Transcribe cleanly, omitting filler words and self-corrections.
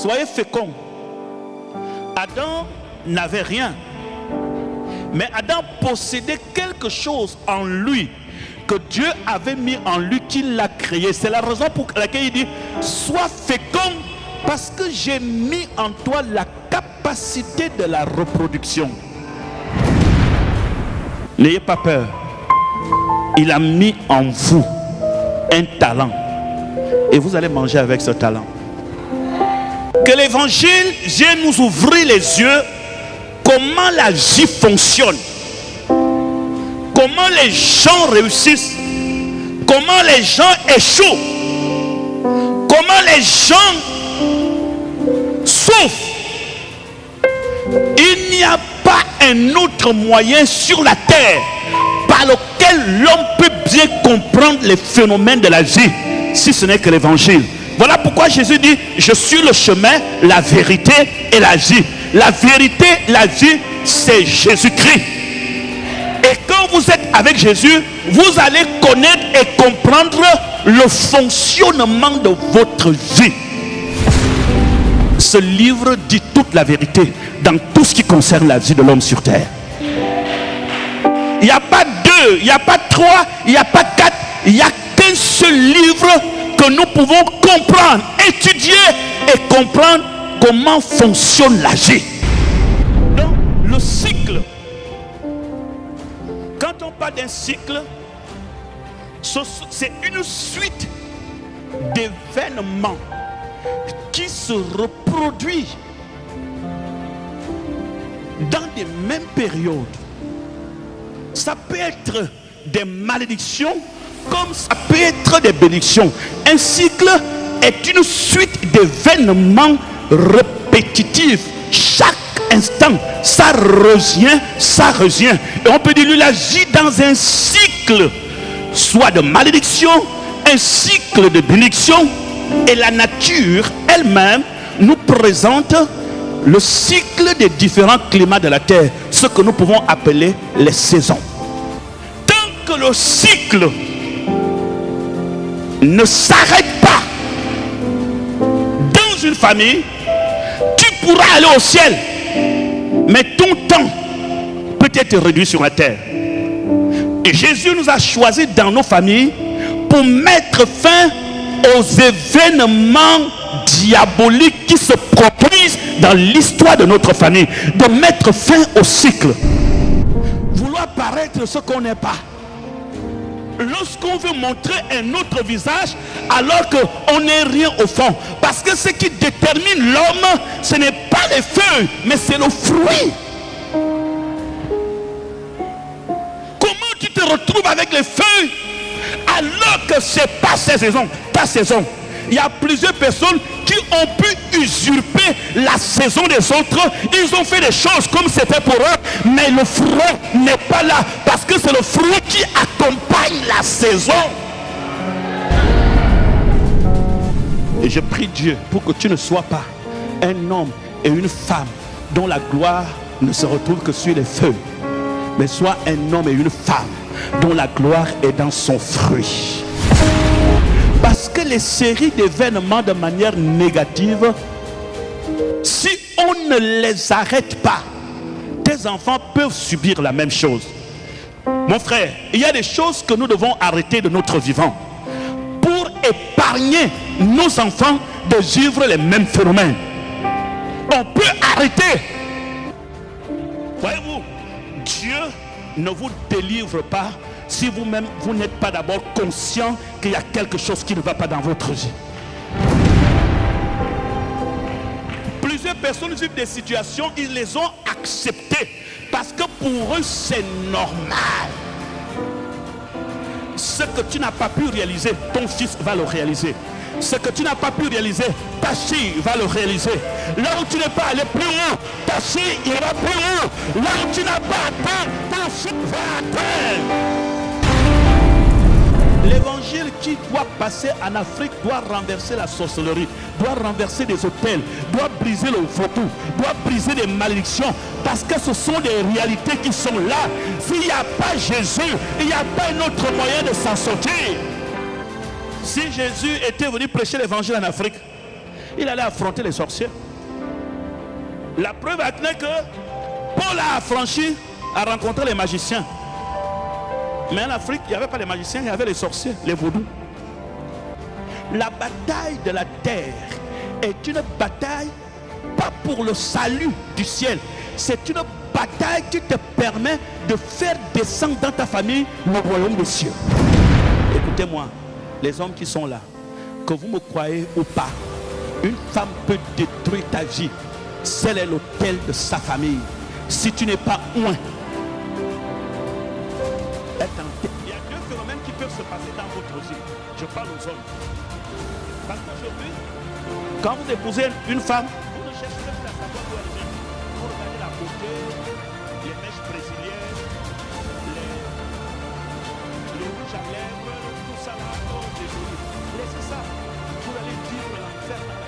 soyez féconds. Adam n'avait rien. Mais Adam possédait quelque chose en lui que Dieu avait mis en lui, qu'il l'a créé. C'est la raison pour laquelle il dit: sois fécond parce que j'ai mis en toi la capacité de la reproduction. N'ayez pas peur. Il a mis en vous un talent et vous allez manger avec ce talent. Que l'évangile vienne nous ouvrir les yeux. Comment la vie fonctionne, comment les gens réussissent, comment les gens échouent, comment les gens souffrent. Il n'y a pas un autre moyen sur la terre par lequel l'homme peut bien comprendre les phénomènes de la vie, si ce n'est que l'évangile. Voilà pourquoi Jésus dit: je suis le chemin, la vérité et la vie. La vérité, la vie, c'est Jésus-Christ. Et quand vous êtes avec Jésus, vous allez connaître et comprendre le fonctionnement de votre vie. Ce livre dit toute la vérité dans tout ce qui concerne la vie de l'homme sur terre. Il n'y a pas deux, il n'y a pas trois, il n'y a pas quatre, il n'y a qu'un seul livre que nous pouvons comprendre, étudier et comprendre comment fonctionne la vie. Donc le cycle, quand on parle d'un cycle, c'est une suite d'événements qui se reproduisent dans des mêmes périodes. Ça peut être des malédictions comme ça peut être des bénédictions. Un cycle est une suite d'événements répétitifs. Chaque instant, ça revient, ça revient. Et on peut dire lui, la vie dans un cycle, soit de malédiction, un cycle de bénédiction. Et la nature elle-même nous présente le cycle des différents climats de la terre, ce que nous pouvons appeler les saisons. Tant que le cycle ne s'arrête pas dans une famille, tu pourras aller au ciel, mais ton temps peut être réduit sur la terre. Et Jésus nous a choisis dans nos familles pour mettre fin aux événements diaboliques qui se produisent dans l'histoire de notre famille, de mettre fin au cycle. Vouloir paraître ce qu'on n'est pas, lorsqu'on veut montrer un autre visage alors qu'on n'est rien au fond, parce que ce qui détermine l'homme, ce n'est pas les feuilles mais c'est le fruit. Comment tu te retrouves avec les feuilles alors que ce n'est pas sa saison, ta saison? Il y a plusieurs personnes qui ont pu usurper la saison des autres. Ils ont fait des choses comme c'était pour eux, mais le fruit n'est pas là, parce que c'est le fruit qui accompagne la saison. Et je prie Dieu pour que tu ne sois pas un homme et une femme dont la gloire ne se retrouve que sur les feuilles, mais sois un homme et une femme dont la gloire est dans son fruit. Parce que les séries d'événements de manière négative, si on ne les arrête pas, tes enfants peuvent subir la même chose. Mon frère, il y a des choses que nous devons arrêter de notre vivant pour épargner nos enfants de vivre les mêmes phénomènes. On peut arrêter. Voyez-vous, Dieu ne vous délivre pas si vous-même, vous n'êtes pas d'abord conscient qu'il y a quelque chose qui ne va pas dans votre vie. Plusieurs personnes vivent des situations, ils les ont acceptées parce que pour eux c'est normal. Ce que tu n'as pas pu réaliser, ton fils va le réaliser. Ce que tu n'as pas pu réaliser, ta fille va le réaliser. Là où tu n'es pas allé plus haut, ta fille ira plus haut. Là où tu n'as pas atteint, ta fille va atteindre. L'évangile qui doit passer en Afrique doit renverser la sorcellerie, doit renverser des hôtels, doit briser le vaudou, doit briser des malédictions, parce que ce sont des réalités qui sont là. S'il n'y a pas Jésus, il n'y a pas un autre moyen de s'en sortir. Si Jésus était venu prêcher l'évangile en Afrique, Il allait affronter les sorciers. La preuve est que Paul a affranchi, a rencontré les magiciens. Mais en Afrique, il n'y avait pas les magiciens, il y avait les sorciers, les vaudous. La bataille de la terre est une bataille pas pour le salut du ciel. C'est une bataille qui te permet de faire descendre dans ta famille le royaume des cieux. Écoutez-moi, les hommes qui sont là, que vous me croyez ou pas, une femme peut détruire ta vie. C'est l'autel de sa famille. Si tu n'es pas loin, il y a deux phénomènes qui peuvent se passer dans votre vie. Je parle aux hommes. Parce qu'aujourd'hui, quand vous épousez une femme, vous ne cherchez même pas à savoir où elle vient. Vous regardez la beauté, les mèches brésiliennes, les rouges à lèvres, tout ça là, oh, c'est joli. Laissez ça. Vous allez vivre l'enfer.